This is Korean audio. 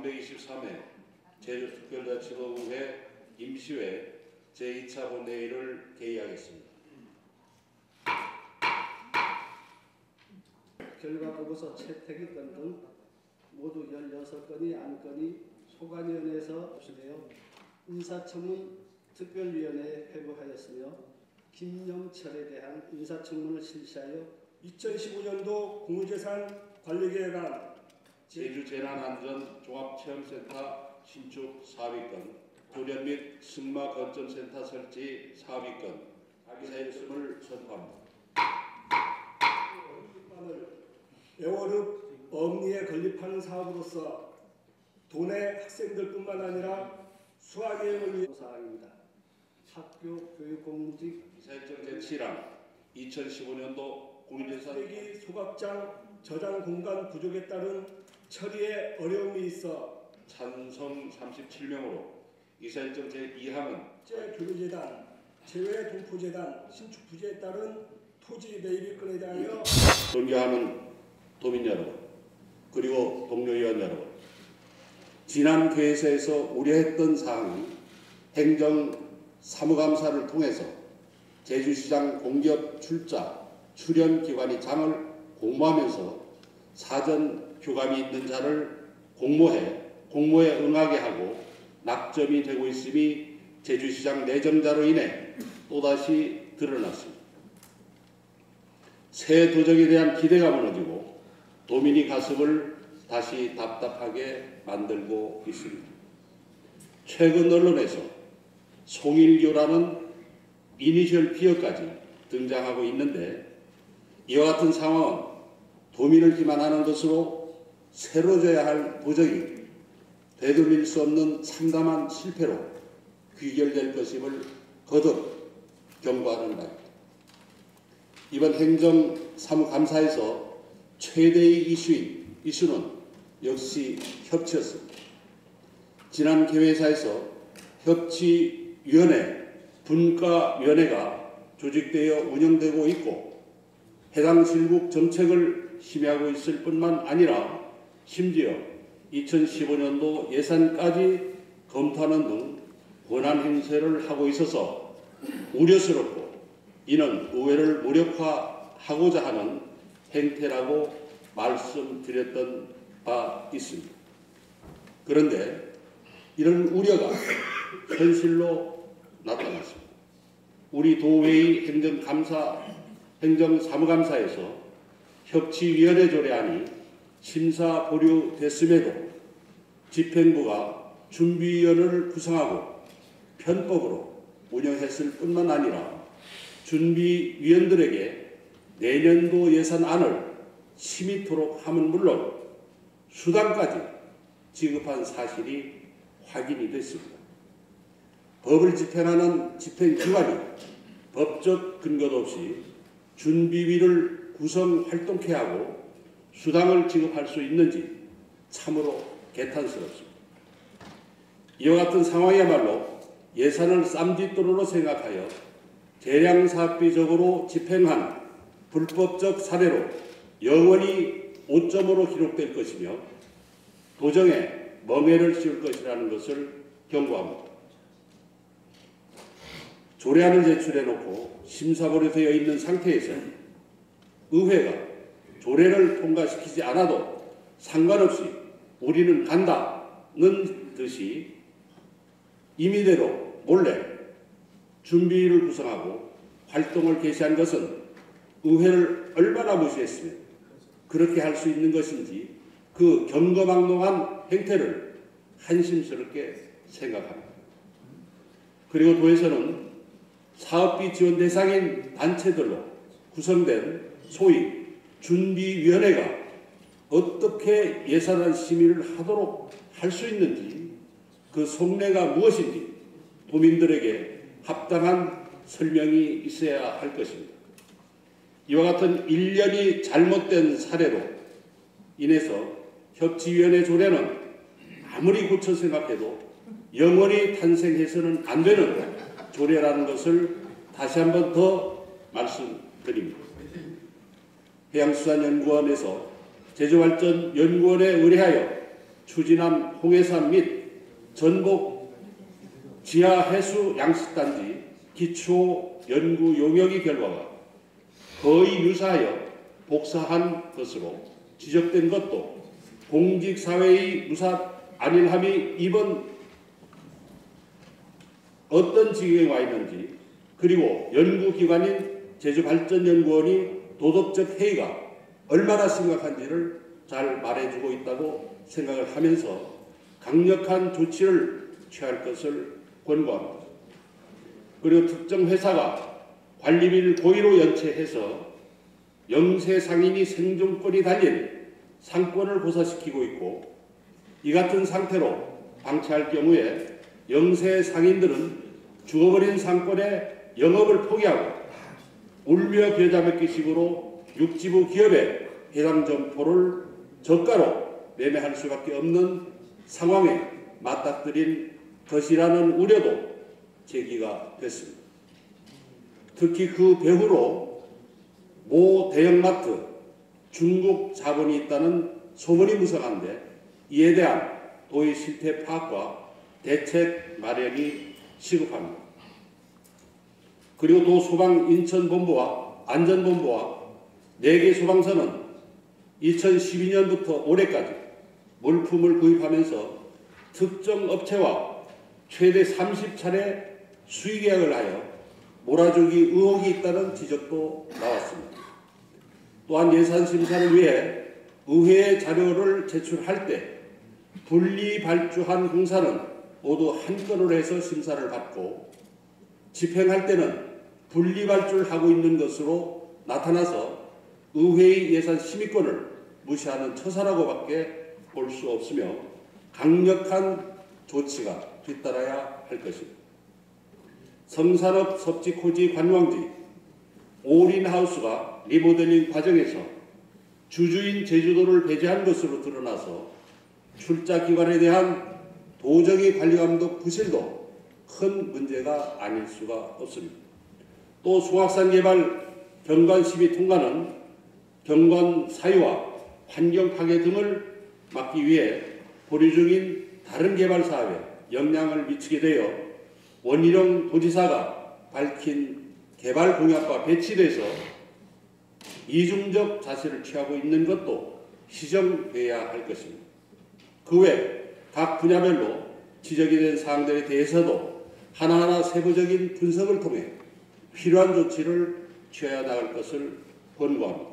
제323회 제주특별자치도의회 임시회 제2차 본회의를 개의하겠습니다. 결과보고서 채택의 건 등 모두 16건이 안건이 소관위원회에서 접수되어 인사청문 특별위원회에 회부하였으며 김영철에 대한 인사청문을 실시하여 2015년도 공유재산관리계획안 제주재난안전 종합체험센터 신축 사업이건 조련 및 승마거점센터 설치 사업이건 이사였음을 선포합니다. 애월읍 어금니에 건립하는 사업으로서 도내 학생들뿐만 아니라 수학여행을 위한 사항입니다. 학교 교육공무직 이사일정 제7항 2015년도 공유재산 쓰레기 소각장 저장 공간 부족에 따른 처리에 어려움이 있어 찬성 37명으로 이사일정 제2항은 국제교류재단, 재외동포재단 신축 부지에 따른 토지 매입 건에 대하여 존경하는 도민 여러분 그리고 동료위원 여러분, 지난 회의에서 우려했던 사항이 행정사무감사를 통해서 제주시장 공기업 출연기관이 장을 공모하면서 사전 교감이 있는 자를 공모에 응하게 하고 낙점이 되고 있음이 제주시장 내정자로 인해 또다시 드러났습니다. 새 도정에 대한 기대가 무너지고 도민이 가슴을 다시 답답하게 만들고 있습니다. 최근 언론에서 송일교라는 이니셜 피어까지 등장하고 있는데 이와 같은 상황은 도민을 기만하는 것으로 새로 져야 할 도정이 되돌릴 수 없는 참담한 실패로 귀결될 것임을 거듭 경고하는 바입니다. 이번 행정사무감사에서 최대의 이슈는 역시 협치였습니다. 지난 개회사에서 협치위원회, 분과위원회가 조직되어 운영되고 있고 해당 실국 정책을 심의하고 있을 뿐만 아니라 심지어 2015년도 예산까지 검토하는 등 권한 행사를 하고 있어서 우려스럽고 이는 의회를 무력화하고자 하는 행태라고 말씀드렸던 바 있습니다. 그런데 이런 우려가 현실로 나타났습니다. 우리 도회의 행정사무감사에서 협치위원회 조례안이 심사 보류됐음에도 집행부가 준비위원회를 구성하고 편법으로 운영했을 뿐만 아니라 준비위원들에게 내년도 예산안을 심의토록 함은 물론 수당까지 지급한 사실이 확인이 됐습니다. 법을 집행하는 집행기관이 법적 근거도 없이 준비위를 구성 활동케 하고 수당을 지급할 수 있는지 참으로 개탄스럽습니다. 이와 같은 상황이야말로 예산을 쌈짓돈으로 생각하여 대량사업비적으로 집행한 불법적 사례로 영원히 오점으로 기록될 것이며 도정에 멍해를 씌울 것이라는 것을 경고합니다. 조례안을 제출해놓고 심사보류되어 있는 상태에서 의회가 조례를 통과시키지 않아도 상관없이 우리는 간다는 듯이 임의대로 몰래 준비를 구성하고 활동을 개시한 것은 의회를 얼마나 무시했으며 그렇게 할 수 있는 것인지 그 경거망동한 행태를 한심스럽게 생각합니다. 그리고 도에서는 사업비 지원 대상인 단체들로 구성된 소위 준비위원회가 어떻게 예산안 심의를 하도록 할 수 있는지 그 속내가 무엇인지 도민들에게 합당한 설명이 있어야 할 것입니다. 이와 같은 일련이 잘못된 사례로 인해서 협치위원회 조례는 아무리 고쳐 생각해도 영원히 탄생해서는 안 되는 조례라는 것을 다시 한 번 더 말씀드립니다. 해양수산연구원에서 제주발전연구원에 의뢰하여 추진한 홍해산 및 전복 지하해수 양식단지 기초 연구 용역의 결과가 거의 유사하여 복사한 것으로 지적된 것도 공직사회의 무사 안일함이 이번 어떤 지경에 와 있는지, 그리고 연구기관인 제주발전연구원이 도덕적 해이가 얼마나 심각한지를 잘 말해주고 있다고 생각을 하면서 강력한 조치를 취할 것을 권고합니다. 그리고 특정 회사가 관리비를 고의로 연체해서 영세 상인이 생존권이 달린 상권을 고사시키고 있고, 이 같은 상태로 방치할 경우에 영세 상인들은 죽어버린 상권의 영업을 포기하고 울며 겨자 먹기 식으로 육지부 기업에 해당 점포를 저가로 매매할 수밖에 없는 상황에 맞닥뜨린 것이라는 우려도 제기가 됐습니다. 특히 그 배후로 모 대형마트 중국 자본이 있다는 소문이 무성한데, 이에 대한 도의 실태 파악과 대책 마련이 시급합니다. 그리고 도 소방 인천본부와 안전본부와 4개 소방서는 2012년부터 올해까지 물품을 구입하면서 특정 업체와 최대 30차례 수의계약을 하여 몰아주기 의혹이 있다는 지적도 나왔습니다. 또한 예산심사를 위해 의회에 자료를 제출할 때 분리 발주한 공사는 모두 한 건으로 해서 심사를 받고, 집행할 때는 분리 발주를 하고 있는 것으로 나타나서 의회의 예산 심의권을 무시하는 처사라고밖에 볼 수 없으며 강력한 조치가 뒤따라야 할 것입니다. 성산업 섭지코지 관광지 올인하우스가 리모델링 과정에서 주주인 제주도를 배제한 것으로 드러나서 출자기관에 대한 도정의 관리감독 부실도 큰 문제가 아닐 수가 없습니다. 또 송악산 개발 경관 심의 통과는 경관 사유와 환경 파괴 등을 막기 위해 보류 중인 다른 개발 사업에 영향을 미치게 되어 원희룡 도지사가 밝힌 개발 공약과 배치돼서 이중적 자세를 취하고 있는 것도 시정돼야 할 것입니다. 그 외 각 분야별로 지적이 된 사항들에 대해서도 하나하나 세부적인 분석을 통해 필요한 조치를 취해야 나갈 것을 권고합니다.